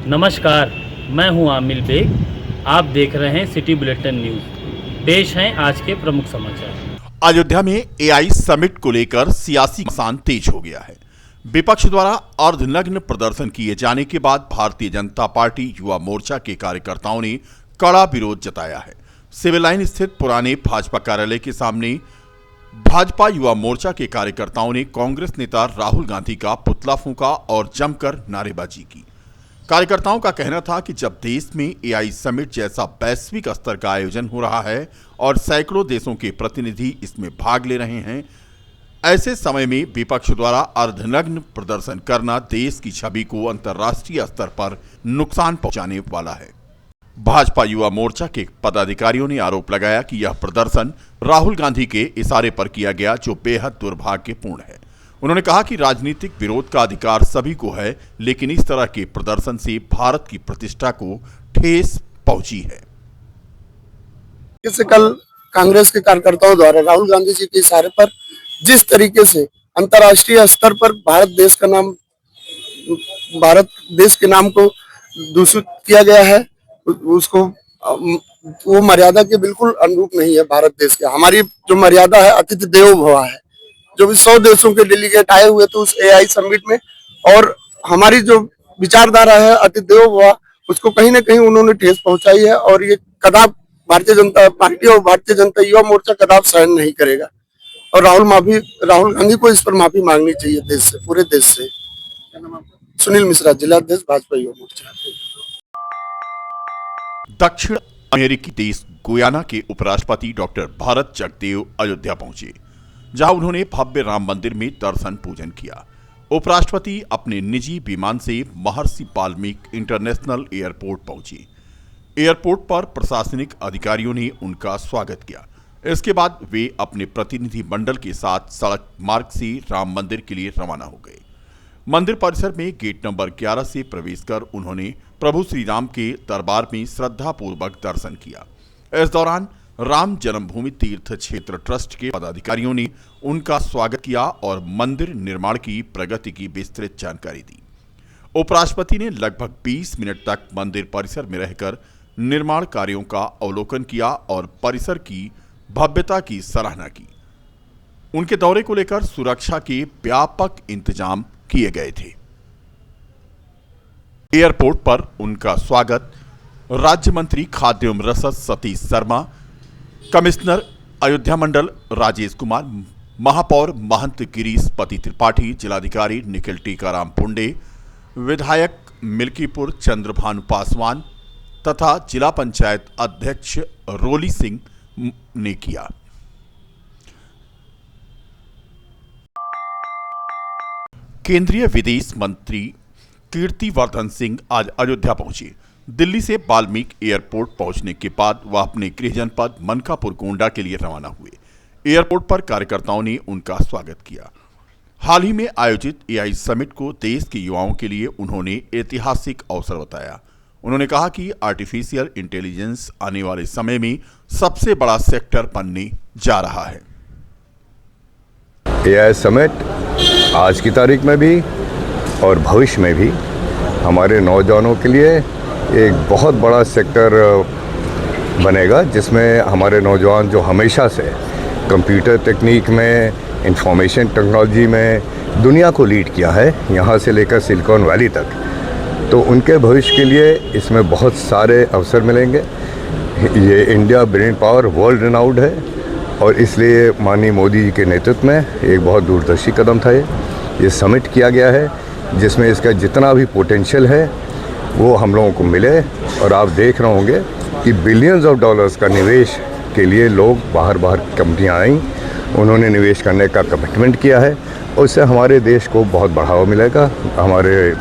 नमस्कार, मैं हूं आमिल बेग। आप देख रहे हैं सिटी बुलेटिन न्यूज़। पेश हैं आज के प्रमुख समाचार। अयोध्या में एआई समिट को लेकर सियासी घमासान तेज हो गया है। विपक्ष द्वारा अर्धनग्न प्रदर्शन किए जाने के बाद भारतीय जनता पार्टी युवा मोर्चा के कार्यकर्ताओं ने कड़ा विरोध जताया है। सिविल लाइन स्थित पुराने भाजपा कार्यालय के सामने भाजपा युवा मोर्चा के कार्यकर्ताओं ने कांग्रेस नेता राहुल गांधी का पुतला फूंका और जमकर नारेबाजी की। कार्यकर्ताओं का कहना था कि जब देश में एआई समिट जैसा वैश्विक स्तर का आयोजन हो रहा है और सैकड़ों देशों के प्रतिनिधि इसमें भाग ले रहे हैं, ऐसे समय में विपक्ष द्वारा अर्धनग्न प्रदर्शन करना देश की छवि को अंतर्राष्ट्रीय स्तर पर नुकसान पहुंचाने वाला है। भाजपा युवा मोर्चा के पदाधिकारियों ने आरोप लगाया कि यह प्रदर्शन राहुल गांधी के इशारे पर किया गया, जो बेहद दुर्भाग्यपूर्ण है। उन्होंने कहा कि राजनीतिक विरोध का अधिकार सभी को है, लेकिन इस तरह के प्रदर्शन से भारत की प्रतिष्ठा को ठेस पहुंची है। कल कांग्रेस के कार्यकर्ताओं द्वारा राहुल गांधी जी के इशारे पर जिस तरीके से अंतर्राष्ट्रीय स्तर पर भारत देश के नाम को दूषित किया गया है, उसको वो मर्यादा के बिल्कुल अनुरूप नहीं है। भारत देश के हमारी जो मर्यादा है अतिथि देवो भव है। जो भी 100 देशों के डेलीगेट आए हुए थे उस एआई समिट में, और हमारी जो विचारधारा है अतिथि देवो भव, उसको कहीं ना कहीं उन्होंने ठेस पहुंचाई है। और ये कदाप भारतीय जनता पार्टी और भारतीय जनता युवा मोर्चा कदाप सहन नहीं करेगा। और राहुल गांधी को इस पर माफी मांगनी चाहिए देश से, पूरे देश से। सुनील मिश्रा, जिलाध्यक्ष भाजपा युवा मोर्चा। दक्षिण अमेरिकी देश गुयाना के उपराष्ट्रपति डॉक्टर भरत जगदेव अयोध्या पहुंचे, जहां उन्होंने भव्य राम मंदिर में दर्शन पूजन किया। उपराष्ट्रपति अपने निजी विमान से महर्षि वाल्मीकि इंटरनेशनल एयरपोर्ट पहुंचे। एयरपोर्ट पर प्रशासनिक अधिकारियों ने उनका स्वागत किया। इसके बाद वे अपने प्रतिनिधि मंडल के साथ सड़क मार्ग से राम मंदिर के लिए रवाना हो गए। मंदिर परिसर में गेट नंबर 11 से प्रवेश कर उन्होंने प्रभु श्री राम के दरबार में श्रद्धापूर्वक दर्शन किया। इस दौरान राम जन्मभूमि तीर्थ क्षेत्र ट्रस्ट के पदाधिकारियों ने उनका स्वागत किया और मंदिर निर्माण की प्रगति की विस्तृत जानकारी दी। उपराष्ट्रपति ने लगभग 20 मिनट तक मंदिर परिसर में रहकर निर्माण कार्यों का अवलोकन किया और परिसर की भव्यता की सराहना की। उनके दौरे को लेकर सुरक्षा के व्यापक इंतजाम किए गए थे। एयरपोर्ट पर उनका स्वागत राज्य मंत्री खाद्य एवं रसद सतीश शर्मा, कमिश्नर अयोध्या मंडल राजेश कुमार, महापौर महंत गिरीश पति त्रिपाठी, जिलाधिकारी निखिल टीकाराम पुंडे, विधायक मिल्कीपुर चंद्रभानु पासवान तथा जिला पंचायत अध्यक्ष रोली सिंह ने किया। केंद्रीय विदेश मंत्री कीर्तिवर्धन सिंह आज अयोध्या पहुंचे। दिल्ली से वाल्मीकि एयरपोर्ट पहुंचने के बाद वह अपने गृह जनपद मनकापुर गोंडा के लिए रवाना हुए। एयरपोर्ट पर कार्यकर्ताओं ने उनका स्वागत किया। हाल ही में आयोजित एआई समिट को देश के युवाओं के लिए उन्होंने ऐतिहासिक अवसर बताया। उन्होंने कहा कि आर्टिफिशियल इंटेलिजेंस आने वाले समय में सबसे बड़ा सेक्टर बनने जा रहा है। एआई समिट आज की तारीख में भी और भविष्य में भी हमारे नौजवानों के लिए एक बहुत बड़ा सेक्टर बनेगा, जिसमें हमारे नौजवान जो हमेशा से कंप्यूटर टेक्निक में, इंफॉर्मेशन टेक्नोलॉजी में दुनिया को लीड किया है, यहाँ से लेकर सिलिकॉन वैली तक, तो उनके भविष्य के लिए इसमें बहुत सारे अवसर मिलेंगे। ये India brain power world renowned है और इसलिए माननीय मोदी जी के नेतृत्व में एक बहुत दूरदर्शी कदम था। ये समिट किया गया है, जिसमें इसका जितना भी पोटेंशियल है वो हम लोगों को मिले। और आप देख रहे होंगे कि बिलियंस ऑफ डॉलर्स का निवेश के लिए लोग बाहर कंपनियां आई, उन्होंने निवेश करने का कमिटमेंट किया है और इससे हमारे देश को बहुत बढ़ावा मिलेगा, हमारे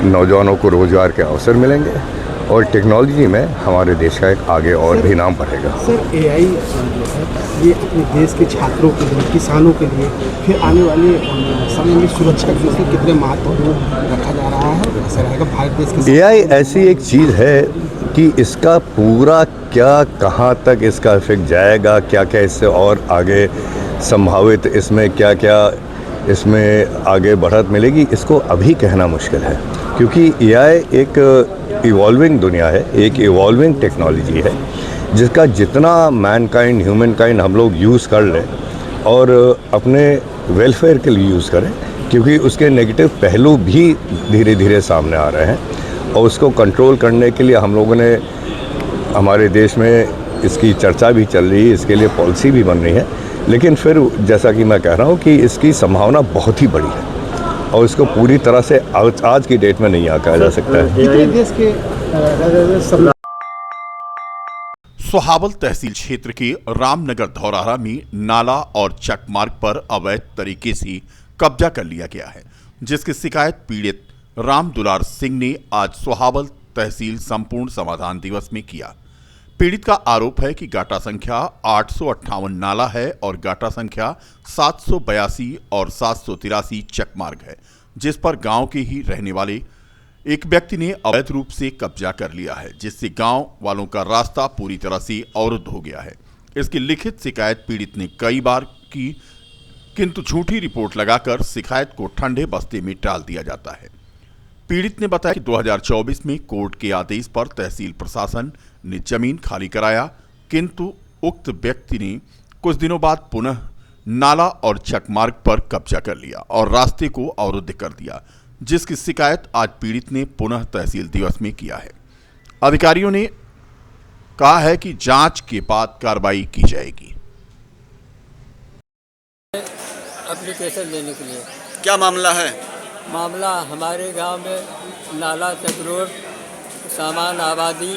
नौजवानों को रोज़गार के अवसर मिलेंगे और टेक्नोलॉजी में हमारे देश का एक आगे और भी नाम बढ़ेगा। सर, एआई जो है ये अपने देश के छात्रों के लिए, किसानों के लिए, फिर आने वाले समय में सुरक्षा के लिए कितने महत्वपूर्ण रखा जा रहा है, ऐसा रहेगा भारत देश के। एआई ऐसी एक चीज़ है कि इसका पूरा क्या, कहाँ तक इसका इफेक्ट जाएगा, क्या क्या इससे और आगे संभावित इसमें क्या क्या इसमें आगे बढ़त मिलेगी, इसको अभी कहना मुश्किल है, क्योंकि एआई एक इवॉल्विंग दुनिया है, एक इवॉल्विंग टेक्नोलॉजी है, जिसका जितना मैनकाइंड, ह्यूमन काइंड हम लोग यूज़ कर लें और अपने वेलफेयर के लिए यूज़ करें, क्योंकि उसके नेगेटिव पहलू भी धीरे धीरे सामने आ रहे हैं और उसको कंट्रोल करने के लिए हम लोगों ने हमारे देश में इसकी चर्चा भी चल रही है, इसके लिए पॉलिसी भी बन रही है, लेकिन फिर जैसा कि मैं कह रहा हूँ कि इसकी संभावना बहुत ही बड़ी है और इसको पूरी तरह से आज की डेट में नहीं आंका जा सकता है। कितने देश के सोहावल तहसील क्षेत्र के रामनगर धौरारा में नाला और चकमार्ग पर अवैध तरीके से कब्जा कर लिया गया है, जिसकी शिकायत पीड़ित राम दुलार सिंह ने आज सोहावल तहसील संपूर्ण समाधान दिवस में किया। पीड़ित का आरोप है कि गाटा संख्या 858 नाला है और गाटा संख्या 782 और 783 चकमार्ग है, जिस पर गांव के ही रहने वाले एक व्यक्ति ने अवैध रूप से कब्जा कर लिया है, जिससे गांव वालों का रास्ता पूरी तरह से अवरुद्ध हो गया है। इसकी लिखित शिकायत पीड़ित ने कई बार की, किंतु झूठी रिपोर्ट लगाकर शिकायत को ठंडे बस्ते में टाल दिया जाता है। पीड़ित ने बताया कि 2024 में कोर्ट के आदेश पर तहसील प्रशासन ने जमीन खाली कराया, किंतु उक्त व्यक्ति ने कुछ दिनों बाद पुनः नाला और चकमार्ग पर कब्जा कर लिया और रास्ते को अवरुद्ध कर दिया, जिसकी शिकायत आज पीड़ित ने पुनः तहसील दिवस में किया है। अधिकारियों ने कहा है कि जांच के बाद कार्रवाई की जाएगी। एप्लीकेशन देने के लिए। क्या मामला है? मामला हमारे गांव में नाला चक्रोड, सामान आबादी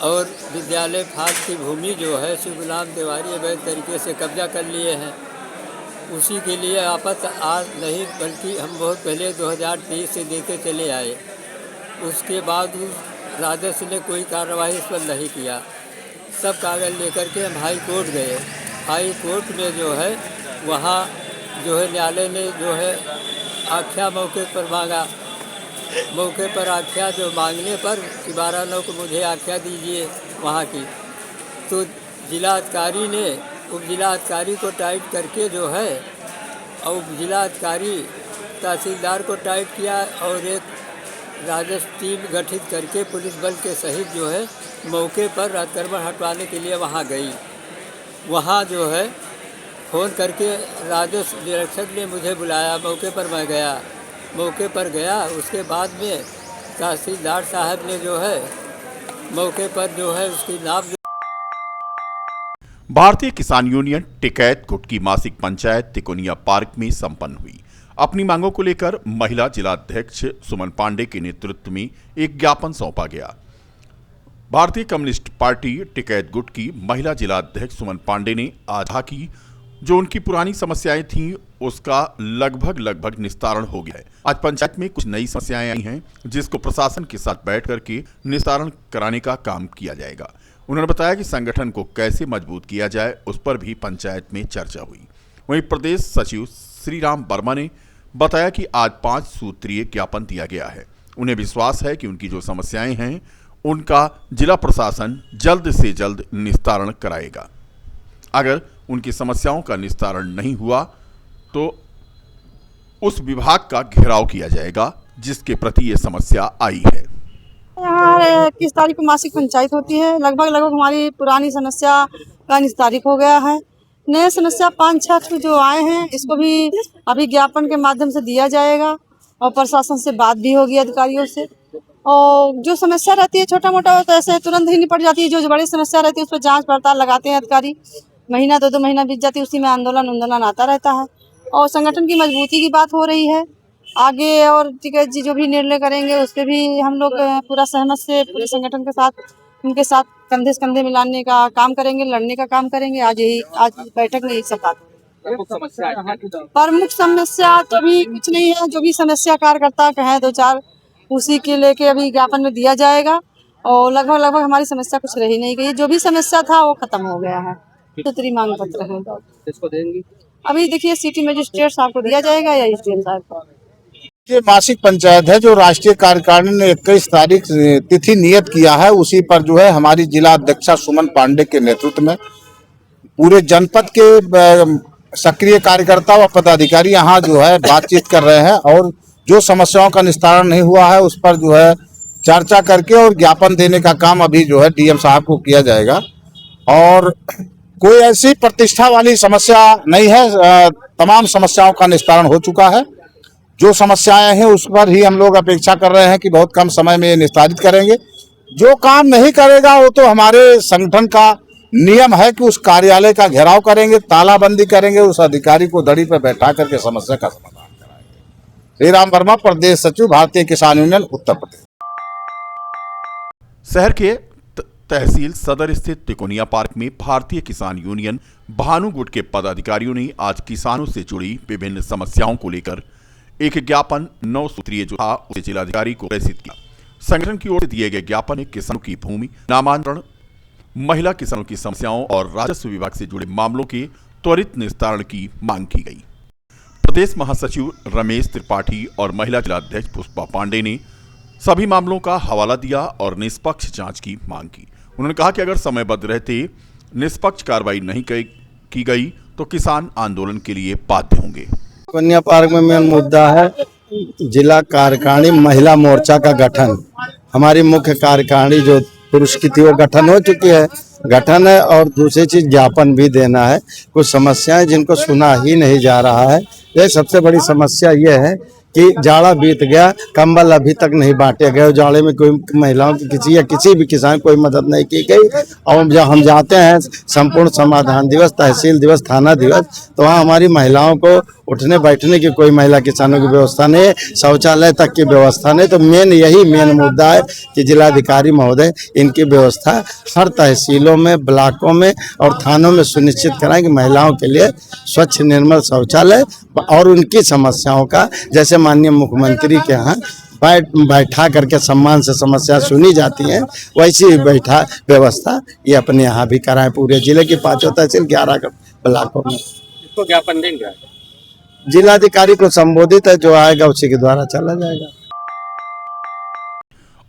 और विद्यालय फाट की भूमि जो है श्री गुलाम तिवारी अवैध तरीके से कब्जा कर लिए हैं। उसी के लिए आपत आज नहीं बल्कि हम बहुत पहले 2023 से देते चले आए। उसके बाद राजस्व ने कोई कार्रवाई इस पर नहीं किया। सब कागज़ लेकर के हम हाई कोर्ट गए। हाई कोर्ट में जो है वहाँ जो है न्यायालय ने जो है आख्या मौके पर मांगा। मौके पर आख्या जो मांगने पर कि 12/9 को मुझे आख्या दीजिए वहाँ की, तो जिलाधिकारी ने उप जिलाधिकारी को टाइप करके जो है और उप जिलाधिकारी तहसीलदार को टाइप किया और एक राजस्व टीम गठित करके पुलिस बल के सहित जो है मौके पर अतिक्रमण हटवाने के लिए वहाँ गई। वहाँ जो है फ़ोन करके राजस्व निरीक्षक ने मुझे बुलाया, मौके पर मैं गया। मौके पर गया, उसके बाद में तहसीलदार साहब ने जो है मौके पर जो है उसकी नाप। भारतीय किसान यूनियन टिकैत गुट की मासिक पंचायत तिकोनिया पार्क में संपन्न हुई। अपनी मांगों को लेकर महिला जिलाध्यक्ष सुमन पांडे के नेतृत्व में एक ज्ञापन सौंपा गया। भारतीय कम्युनिस्ट पार्टी टिकैत गुट की महिला जिलाध्यक्ष सुमन पांडे ने आज कहा कि जो उनकी पुरानी समस्याएं थीं उसका लगभग निस्तारण हो गया है। आज पंचायत में कुछ नई समस्याएं आई हैं, जिसको प्रशासन के साथ बैठ करके निस्तारण कराने का काम किया जाएगा। उन्होंने बताया कि संगठन को कैसे मजबूत किया जाए उस पर भी पंचायत में चर्चा हुई। वहीं प्रदेश सचिव श्रीराम वर्मा ने बताया कि आज 5 सूत्रीय ज्ञापन दिया गया है। उन्हें विश्वास है कि उनकी जो समस्याएं हैं उनका जिला प्रशासन जल्द से जल्द निस्तारण कराएगा। अगर उनकी समस्याओं का निस्तारण नहीं हुआ तो उस विभाग का घेराव किया जाएगा जिसके प्रति ये समस्या आई है। यहाँ 21 तारीख को मासिक पंचायत होती है। लगभग हमारी पुरानी समस्या का निस्तारित हो गया है। नए समस्या 5-6 जो आए हैं इसको भी अभी ज्ञापन के माध्यम से दिया जाएगा और प्रशासन से बात भी होगी अधिकारियों से। और जो समस्या रहती है छोटा मोटा तो ऐसे तुरंत ही निपट जाती है। जो बड़ी समस्या रहती है उस पर जांच पड़ताल लगाते हैं अधिकारी। महीना 2 महीना बीत जाती है, उसी में आंदोलन आता रहता है। और संगठन की मजबूती की बात हो रही है आगे, और टिकैत जी जो भी निर्णय करेंगे उस पर भी हम लोग पूरा सहमत से पूरे संगठन के साथ उनके साथ कंधे से कंधे मिलाने का काम करेंगे, लड़ने का काम करेंगे। आज बैठक में यही सब बात। प्रमुख समस्या तो भी कुछ नहीं है। जो भी समस्या कार्यकर्ता का है 2-4 उसी के लेके अभी ज्ञापन में दिया जाएगा। और लगभग हमारी समस्या कुछ रही नहीं गई। जो भी समस्या था वो खत्म हो गया है। सूत्री मांग पत्र है, इसको देंगे अभी देखिए सिटी मजिस्ट्रेट साहब को दिया जाएगा या एसडीएम साहब को। ये मासिक पंचायत है जो राष्ट्रीय कार्यकारिणी ने 21 तारीख तिथि नियत किया है। उसी पर जो है हमारी जिला अध्यक्षा सुमन पांडे के नेतृत्व में पूरे जनपद के सक्रिय कार्यकर्ता व पदाधिकारी यहाँ जो है बातचीत कर रहे हैं और जो समस्याओं का निस्तारण नहीं हुआ है उस पर जो है चर्चा करके और ज्ञापन देने का काम अभी जो है डीएम साहब को किया जाएगा। और कोई ऐसी प्रतिष्ठा वाली समस्या नहीं है, तमाम समस्याओं का निस्तारण हो चुका है। जो समस्याएं हैं उस पर ही हम लोग अपेक्षा कर रहे हैं कि बहुत कम समय में निस्तारित करेंगे। जो काम नहीं करेगा वो तो हमारे संगठन का नियम है कि उस कार्यालय का घेराव करेंगे, तालाबंदी करेंगे, उस अधिकारी को दड़ी पर बैठा करके समस्या का समाधान कराएंगे। श्री राम वर्मा, प्रदेश सचिव, भारतीय किसान यूनियन, उत्तर प्रदेश। शहर के तहसील सदर स्थित तिकोनिया पार्क में भारतीय किसान यूनियन भानुगुट के पदाधिकारियों ने आज किसानों से जुड़ी विभिन्न समस्याओं को लेकर एक ज्ञापन 9 सूत्रीय जो था उसे जिलाधिकारी को प्रेषित किया। संगठन की ओर से दिए गए ज्ञापन में किसानों की भूमि नामांतरण, महिला किसानों की समस्याओं और राजस्व विभाग से जुड़े मामलों के त्वरित निस्तारण की मांग की गई। प्रदेश महासचिव रमेश त्रिपाठी और महिला जिलाध्यक्ष पुष्पा पांडे ने सभी मामलों का हवाला दिया और निष्पक्ष जांच की मांग की। उन्होंने कहा कि अगर समयबद्ध रहते निष्पक्ष कार्रवाई नहीं की गई तो किसान आंदोलन के लिए बाध्य होंगे। कन्या पार्क में मेन मुद्दा है जिला कार्यकारिणी महिला मोर्चा का गठन। हमारी मुख्य कार्यकारिणी जो पुरुष की थी वो गठन हो चुकी है, गठन है। और दूसरी चीज ज्ञापन भी देना है। कुछ समस्याएं जिनको सुना ही नहीं जा रहा है। ये सबसे बड़ी समस्या ये है कि जाड़ा बीत गया, कंबल अभी तक नहीं बांटे गए। जाड़े में कोई महिलाओं की किसी या किसी भी किसान कोई मदद नहीं की गई। और जब हम जाते हैं संपूर्ण समाधान दिवस, तहसील दिवस, थाना दिवस, तो वहाँ हमारी महिलाओं को उठने बैठने की कोई महिला किसानों की व्यवस्था नहीं है, शौचालय तक की व्यवस्था नहीं। तो मेन मुद्दा है कि जिलाधिकारी महोदय इनकी व्यवस्था हर तहसीलों में, ब्लॉकों में और थानों में सुनिश्चित कराएं कि महिलाओं के लिए स्वच्छ निर्मल शौचालय और उनकी समस्याओं का, जैसे माननीय मुख्यमंत्री के यहाँ बैठा करके सम्मान से समस्या सुनी जाती है, वैसी बैठा व्यवस्था ये अपने यहाँ भी कराएं। पूरे जिले की 5 तहसील 11 ब्लॉकों में इसको ज्ञापन देंगे, जिलाधिकारी को संबोधित है, जो आएगा उसी के द्वारा चला जाएगा।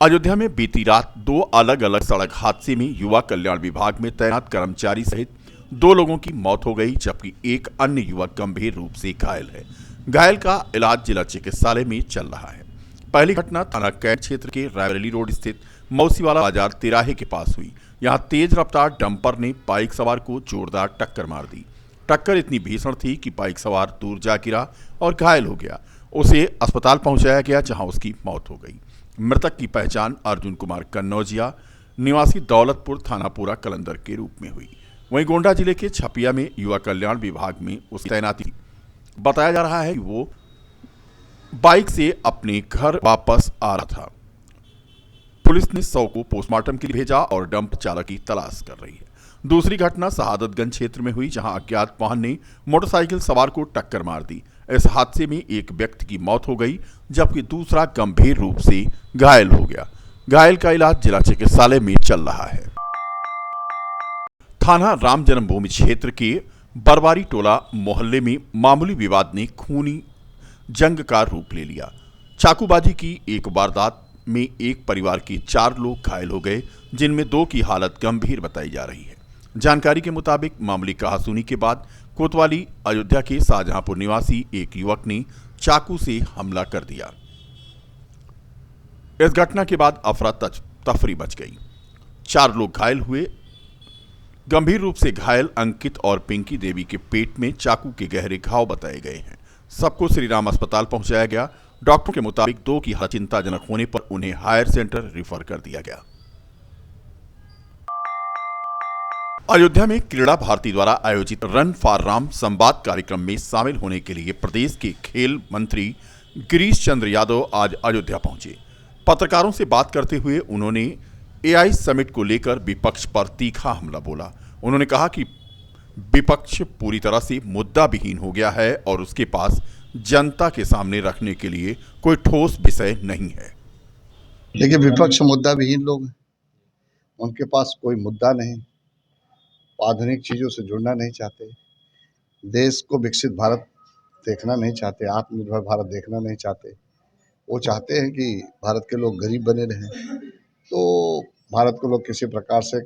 अयोध्या में बीती रात 2 अलग अलग सड़क हादसे में युवा कल्याण विभाग में तैनात कर्मचारी सहित 2 लोगों की मौत हो गई, जबकि एक अन्य युवक गंभीर रूप से घायल है। घायल का इलाज जिला चिकित्सालय में चल रहा है। पहली घटना थाना कैंट क्षेत्र के रायबरेली रोड स्थित मौसीवाला बाजार तिराहे के पास हुई। यहां तेज रफ्तार डंपर ने बाइक सवार को जोरदार टक्कर मार दी। टक्कर इतनी भीषण थी कि बाइक सवार दूर जा गिरा और घायल हो गया। उसे अस्पताल पहुंचाया गया, जहां उसकी मौत हो गई। मृतक की पहचान अर्जुन कुमार कन्नौजिया निवासी दौलतपुर थानापुरा कलंदर के रूप में हुई। वहीं गोंडा जिले के छपिया में युवा कल्याण विभाग में उसकी तैनाती। बताया जा रहा है कि वो बाइक से अपने घर वापस आ रहा था। पुलिस ने शव को पोस्टमार्टम के लिए भेजा और डंप चालक की तलाश कर रही है। दूसरी घटना शहादतगंज क्षेत्र में हुई, जहां अज्ञात वाहन ने मोटरसाइकिल सवार को टक्कर मार दी। इस हादसे में एक व्यक्ति की मौत हो गई, जबकि दूसरा गंभीर रूप से घायल हो गया। घायल का इलाज जिला चिकित्सालय में चल रहा है। थाना राम जन्मभूमि क्षेत्र के बरवारी टोला मोहल्ले में मामूली विवाद ने खूनी जंग का रूप ले लिया। चाकूबाजी की एक वारदात में एक परिवार के 4 लोग घायल हो गए, जिनमें 2 की हालत गंभीर बताई जा रही है। जानकारी के मुताबिक मामूली कहासुनी के बाद कोतवाली अयोध्या के शाहजहांपुर निवासी एक युवक ने चाकू से हमला कर दिया। इस घटना के बाद अफरा तफरी मच गई। 4 लोग घायल हुए। गंभीर रूप से घायल अंकित और पिंकी देवी के पेट में चाकू के गहरे घाव बताए गए हैं। सबको श्रीराम अस्पताल पहुंचाया गया। डॉक्टरों के मुताबिक 2 की हालत चिंताजनक होने पर उन्हें हायर सेंटर रिफर कर दिया गया। अयोध्या में क्रीड़ा भारती द्वारा आयोजित रन फॉर राम संवाद कार्यक्रम में शामिल होने के लिए प्रदेश के खेल मंत्री गिरीश चंद्र यादव आज अयोध्या पहुंचे। पत्रकारों से बात करते हुए उन्होंने एआई समिट को लेकर विपक्ष पर तीखा हमला बोला। उन्होंने कहा कि विपक्ष पूरी तरह से मुद्दा विहीन हो गया है और उसके पास जनता के सामने रखने के लिए कोई ठोस विषय नहीं है। देखिए, विपक्ष मुद्दा विहीन लोग हैं, उनके पास कोई मुद्दा नहीं, आधुनिक चीज़ों से जुड़ना नहीं चाहते, देश को विकसित भारत देखना नहीं चाहते, आत्मनिर्भर भारत देखना नहीं चाहते। वो चाहते हैं कि भारत के लोग गरीब बने रहें। तो भारत को लोग किसी प्रकार से